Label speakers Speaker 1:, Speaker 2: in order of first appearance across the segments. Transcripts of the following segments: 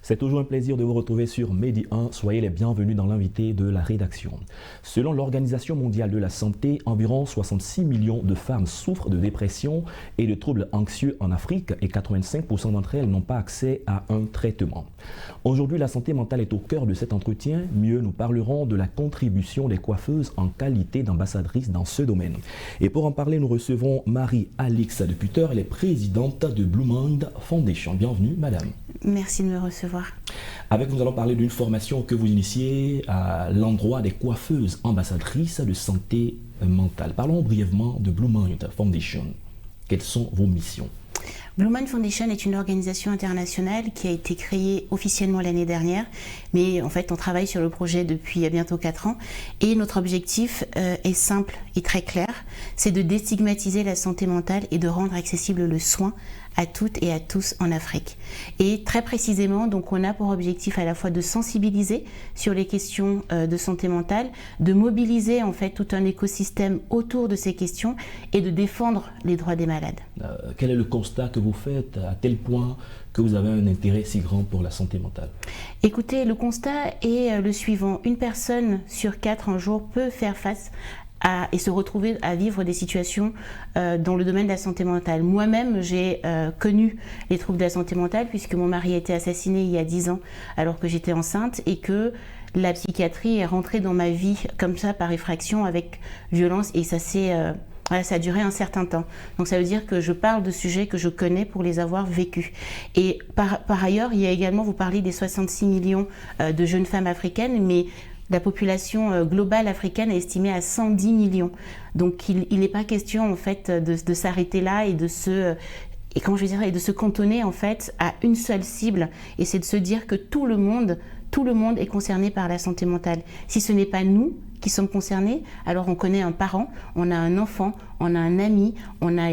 Speaker 1: C'est toujours un plaisir de vous retrouver sur Medi 1. Soyez les bienvenus dans l'invité de la rédaction. Selon l'Organisation mondiale de la santé, environ 66 millions de femmes souffrent de dépression et de troubles anxieux en Afrique et 85% d'entre elles n'ont pas accès à un traitement. Aujourd'hui, la santé mentale est au cœur de cet entretien. Mieux, nous parlerons de la contribution des coiffeuses en qualité d'ambassadrices dans ce domaine. Et pour en parler, nous recevons Marie-Alix de Putter, elle est présidente de Blue Mind Foundation. Bienvenue, madame.
Speaker 2: Merci de me recevoir.
Speaker 1: Avec vous, nous allons parler d'une formation que vous initiez à l'endroit des coiffeuses ambassadrices de santé mentale. Parlons brièvement de Blue Mind Foundation. Quelles sont vos missions ?
Speaker 2: Blue Mind Foundation est une organisation internationale qui a été créée officiellement l'année dernière, mais en fait on travaille sur le projet depuis bientôt 4 ans et notre objectif est simple et très clair, c'est de déstigmatiser la santé mentale et de rendre accessible le soin à toutes et à tous en Afrique. Et très précisément, donc on a pour objectif à la fois de sensibiliser sur les questions de santé mentale, de mobiliser en fait tout un écosystème autour de ces questions et de défendre les droits des malades.
Speaker 1: Quel est le constat que vous faites à tel point que vous avez un intérêt si grand pour la santé mentale?
Speaker 2: Écoutez, le constat est le suivant. Une personne sur 4 un jour peut faire face et se retrouver à vivre des situations dans le domaine de la santé mentale. Moi-même, j'ai connu les troubles de la santé mentale puisque mon mari a été assassiné il y a 10 ans alors que j'étais enceinte et que la psychiatrie est rentrée dans ma vie comme ça par effraction avec violence et ça a duré un certain temps. Donc ça veut dire que je parle de sujets que je connais pour les avoir vécus. Et par ailleurs, il y a également, vous parlez des 66 millions de jeunes femmes africaines, mais la population globale africaine est estimée à 110 millions. Donc il n'est pas question en fait de s'arrêter là et de se cantonner en fait à une seule cible. Et c'est de se dire que tout le monde est concerné par la santé mentale. Si ce n'est pas nous qui sommes concernés, alors on connaît un parent, on a un enfant, on a un ami, on a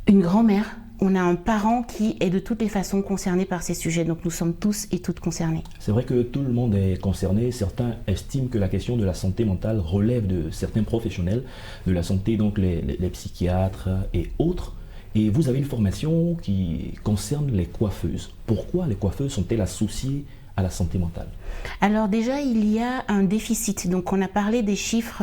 Speaker 2: une grand-mère. On a un parent qui est de toutes les façons concerné par ces sujets. Donc nous sommes tous et toutes concernés.
Speaker 1: C'est vrai que tout le monde est concerné. Certains estiment que la question de la santé mentale relève de certains professionnels de la santé, donc les psychiatres et autres. Et vous avez une formation qui concerne les coiffeuses. Pourquoi les coiffeuses sont-elles associées à la santé mentale?
Speaker 2: Alors déjà, il y a un déficit. Donc on a parlé des chiffres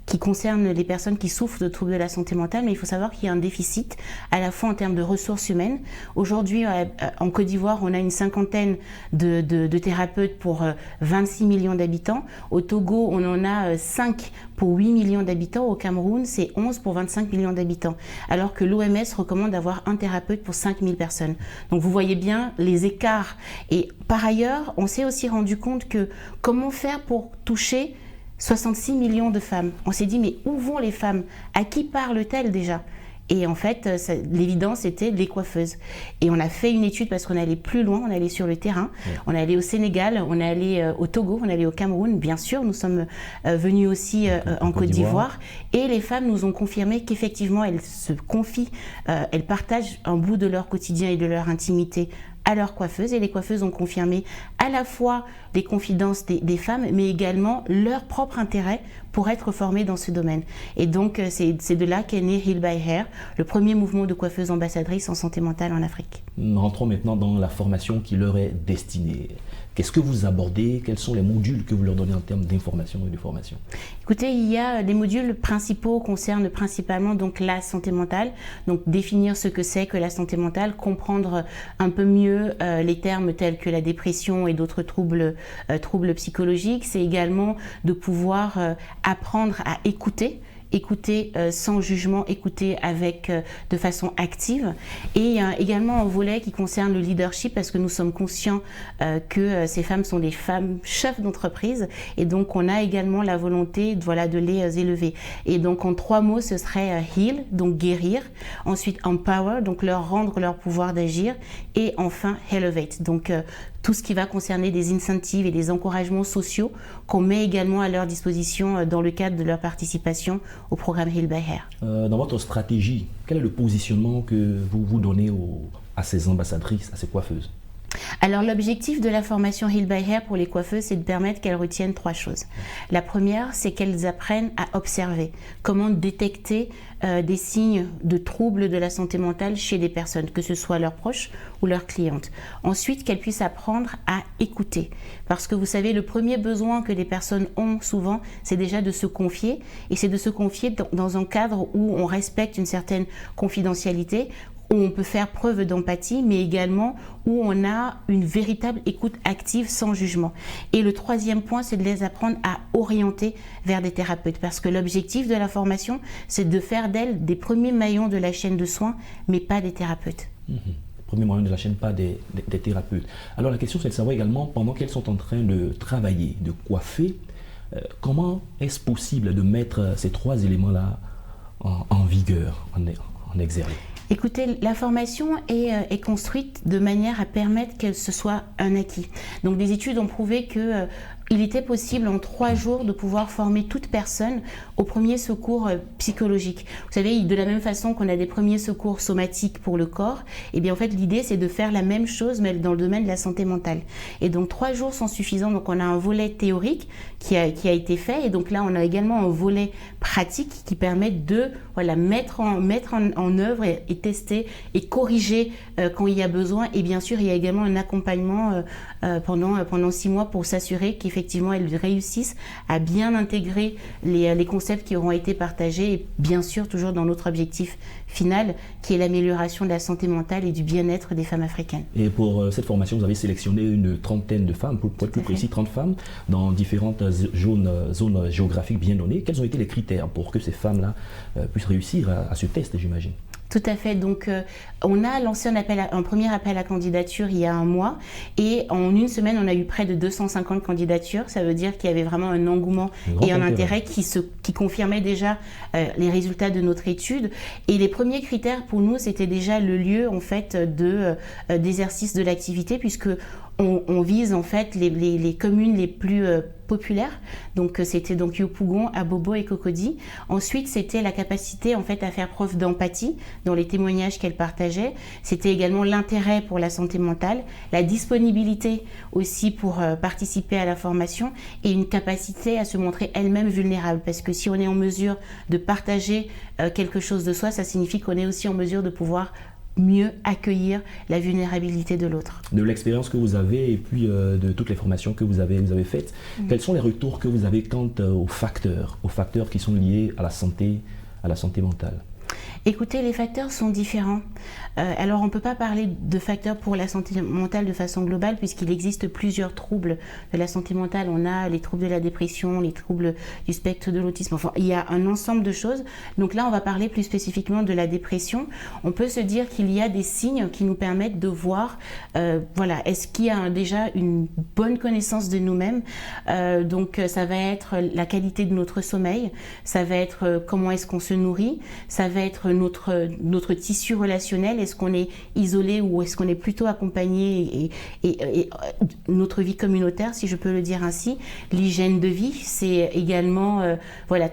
Speaker 2: qui concernent les personnes qui souffrent de troubles de la santé mentale, mais il faut savoir qu'il y a un déficit à la fois en termes de ressources humaines. Aujourd'hui, en Côte d'Ivoire, on a une 50aine de thérapeutes pour 26 millions d'habitants. Au Togo, on en a 5 pour 8 millions d'habitants. Au Cameroun, c'est 11 pour 25 millions d'habitants. Alors que l'OMS recommande d'avoir un thérapeute pour 5000 personnes. Donc vous voyez bien les écarts. Et par ailleurs, on s'est aussi rendu compte que comment faire pour toucher 66 millions de femmes. On s'est dit, mais où vont les femmes? À qui parlent-elles déjà? Et en fait, l'évidence était les coiffeuses. Et on a fait une étude parce qu'on allait plus loin, on allait sur le terrain. Ouais. On est allé au Sénégal, on est allé au Togo, on est allé au Cameroun. Bien sûr, nous sommes venus aussi en Côte d'Ivoire. Et les femmes nous ont confirmé qu'effectivement, elles se confient, elles partagent un bout de leur quotidien et de leur intimité à leurs coiffeuses, et les coiffeuses ont confirmé à la fois les confidences des femmes, mais également leur propre intérêt pour être formées dans ce domaine. Et donc, c'est de là qu'est né Heal by Hair, le premier mouvement de coiffeuses ambassadrices en santé mentale en Afrique.
Speaker 1: Nous rentrons maintenant dans la formation qui leur est destinée. Qu'est-ce que vous abordez? Quels sont les modules que vous leur donnez en termes d'information et de formation?
Speaker 2: Écoutez, il y a des modules principaux concernent principalement donc la santé mentale, donc définir ce que c'est que la santé mentale, comprendre un peu mieux les termes tels que la dépression et d'autres troubles psychologiques. C'est également de pouvoir apprendre à écouter sans jugement, écouter de façon active. Et il y a également un volet qui concerne le leadership parce que nous sommes conscients que ces femmes sont des femmes chefs d'entreprise et donc on a également la volonté de les élever. Et donc en 3 mots, ce serait heal, donc guérir, ensuite empower, donc leur rendre leur pouvoir d'agir et enfin elevate, donc tout ce qui va concerner des incentives et des encouragements sociaux qu'on met également à leur disposition dans le cadre de leur participation au programme Heal by Hair.
Speaker 1: Dans votre stratégie, quel est le positionnement que vous donnez à ces ambassadrices, à ces coiffeuses?
Speaker 2: Alors l'objectif de la formation Heal by Hair pour les coiffeuses, c'est de permettre qu'elles retiennent 3 choses. La première, c'est qu'elles apprennent à observer, comment détecter des signes de troubles de la santé mentale chez des personnes, que ce soit leurs proches ou leurs clientes. Ensuite, qu'elles puissent apprendre à écouter. Parce que vous savez, le premier besoin que les personnes ont souvent, c'est déjà de se confier. Et c'est de se confier dans un cadre où on respecte une certaine confidentialité, où on peut faire preuve d'empathie, mais également où on a une véritable écoute active sans jugement. Et le troisième point, c'est de les apprendre à orienter vers des thérapeutes. Parce que l'objectif de la formation, c'est de faire d'elles des premiers maillons de la chaîne de soins, mais pas des thérapeutes.
Speaker 1: Premier moyen de la chaîne, pas des thérapeutes. Alors la question, c'est de savoir également, pendant qu'elles sont en train de travailler, de coiffer, comment est-ce possible de mettre ces 3 éléments-là en vigueur, en exergue?
Speaker 2: Écoutez, la formation est construite de manière à permettre que ce soit un acquis. Donc des études ont prouvé que il était possible en 3 jours de pouvoir former toute personne au premier secours psychologique. Vous savez, de la même façon qu'on a des premiers secours somatiques pour le corps, et bien en fait l'idée c'est de faire la même chose mais dans le domaine de la santé mentale. Et donc 3 jours sont suffisants, donc on a un volet théorique qui a été fait, et donc là on a également un volet pratique qui permet de mettre en œuvre et tester et corriger quand il y a besoin. Et bien sûr il y a également un accompagnement pendant 6 mois pour s'assurer qu'effectivement elles réussissent à bien intégrer les concepts qui auront été partagés, et bien sûr toujours dans notre objectif final qui est l'amélioration de la santé mentale et du bien-être des femmes africaines.
Speaker 1: Et pour cette formation, vous avez sélectionné une trentaine de femmes, pour être plus précis 30 femmes, dans différentes zones géographiques bien données. Quels ont été les critères pour que ces femmes-là puissent réussir à ce test, j'imagine?
Speaker 2: Tout à fait. Donc, on a lancé un premier appel à candidature il y a 1 mois, et en 1 semaine, on a eu près de 250 candidatures. Ça veut dire qu'il y avait vraiment un engouement et un intérêt qui confirmait déjà les résultats de notre étude. Et les premiers critères pour nous, c'était déjà le lieu en fait d'exercice de l'activité, puisque on vise en fait les communes les plus populaires. Donc c'était donc Yopougon, Abobo et Cocody. Ensuite, c'était la capacité en fait à faire preuve d'empathie dans les témoignages qu'elles partageaient. C'était également l'intérêt pour la santé mentale, la disponibilité aussi pour participer à la formation, et une capacité à se montrer elle-même vulnérable. Parce que si on est en mesure de partager quelque chose de soi, ça signifie qu'on est aussi en mesure de pouvoir mieux accueillir la vulnérabilité de l'autre.
Speaker 1: De l'expérience que vous avez et puis de toutes les formations que vous avez faites, quels sont les retours que vous avez quant aux facteurs qui sont liés à la santé mentale?
Speaker 2: Écoutez, les facteurs sont différents. Alors, on ne peut pas parler de facteurs pour la santé mentale de façon globale, puisqu'il existe plusieurs troubles de la santé mentale. On a les troubles de la dépression, les troubles du spectre de l'autisme. Enfin, il y a un ensemble de choses. Donc là, on va parler plus spécifiquement de la dépression. On peut se dire qu'il y a des signes qui nous permettent de voir, est-ce qu'il y a déjà une bonne connaissance de nous-mêmes. Donc, ça va être la qualité de notre sommeil, ça va être comment est-ce qu'on se nourrit, ça va être notre tissu relationnel, est-ce qu'on est isolé ou est-ce qu'on est plutôt accompagné, et notre vie communautaire, si je peux le dire ainsi. L'hygiène de vie, c'est également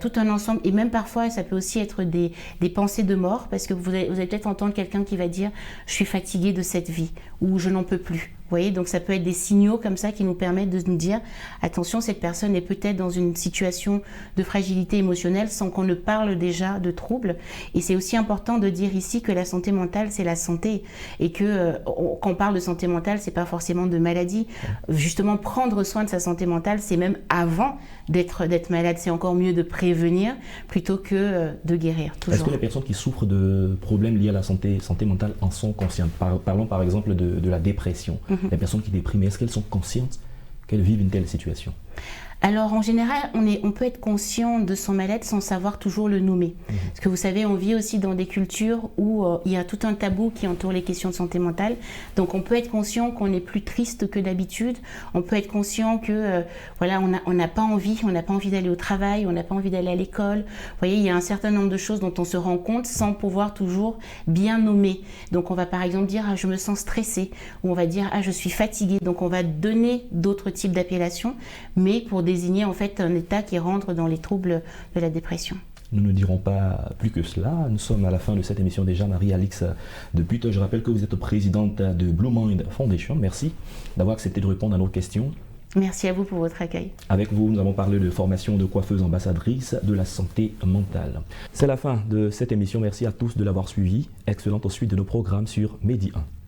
Speaker 2: tout un ensemble, et même parfois ça peut aussi être des pensées de mort, parce que vous allez peut-être entendre quelqu'un qui va dire « je suis fatigué de cette vie » ou « je n'en peux plus ». Vous voyez, donc ça peut être des signaux comme ça qui nous permettent de nous dire attention, cette personne est peut-être dans une situation de fragilité émotionnelle sans qu'on ne parle déjà de troubles. Et c'est aussi important de dire ici que la santé mentale, c'est la santé, et que quand on parle de santé mentale, c'est pas forcément de maladie. Justement, prendre soin de sa santé mentale, c'est même avant d'être malade. C'est encore mieux de prévenir plutôt que de guérir. Toujours.
Speaker 1: Est-ce que les personnes qui souffrent de problèmes liés à la santé mentale en sont conscientes? Parlons par exemple de la dépression. Les personnes qui dépriment, est-ce qu'elles sont conscientes qu'elles vivent une telle situation?
Speaker 2: Alors en général, on peut être conscient de son mal-être sans savoir toujours le nommer. Parce que vous savez, on vit aussi dans des cultures où il y a tout un tabou qui entoure les questions de santé mentale. Donc on peut être conscient qu'on est plus triste que d'habitude. On peut être conscient que on n'a pas envie d'aller au travail, on n'a pas envie d'aller à l'école. Vous voyez, il y a un certain nombre de choses dont on se rend compte sans pouvoir toujours bien nommer. Donc on va par exemple dire je me sens stressée, ou on va dire je suis fatiguée. Donc on va donner d'autres types d'appellations, mais pour désigner en fait un état qui rentre dans les troubles de la dépression.
Speaker 1: Nous ne dirons pas plus que cela. Nous sommes à la fin de cette émission déjà. Marie-Alix de Putte, je rappelle que vous êtes présidente de Blue Mind Foundation. Merci d'avoir accepté de répondre à nos questions.
Speaker 2: Merci à vous pour votre accueil.
Speaker 1: Avec vous, nous avons parlé de formation de coiffeuse ambassadrice de la santé mentale. C'est la fin de cette émission. Merci à tous de l'avoir suivi. Excellente suite de nos programmes sur Medi 1.